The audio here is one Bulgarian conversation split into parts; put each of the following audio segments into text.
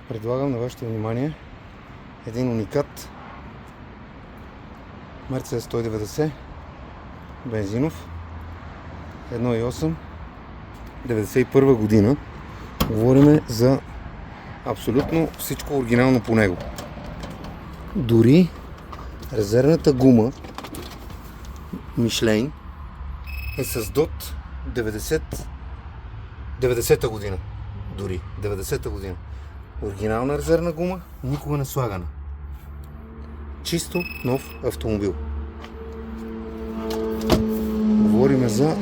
Предлагам на вашето внимание един уникат Mercedes 190 бензинов 1.8 91 година. Говорим за абсолютно всичко оригинално по него. Дори резервната гума Michelin е с ДОТ 90-та година. Дори 90-та година. Оригинална резервна гума, никога не слагана. Чисто нов автомобил. Говориме за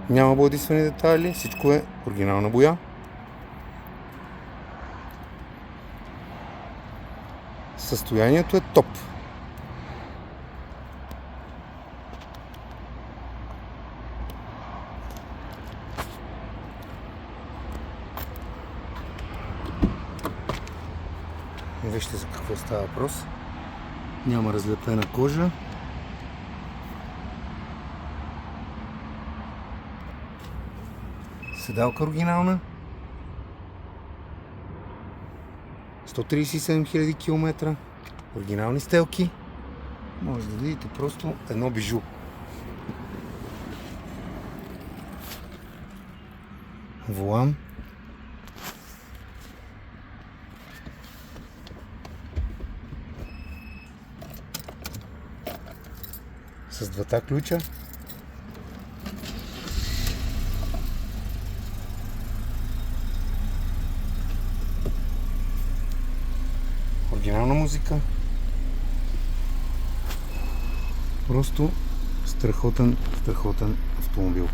няма боядисвани детайли, всичко е оригинална боя. Състоянието е топ. Вижте за какво става въпрос. Няма разлепена кожа. Седалка оригинална. 137 000 км. Оригинални стелки. Може да видите просто едно бижу. Волан. С двата ключа. Оригинална музика. Просто страхотен автомобил.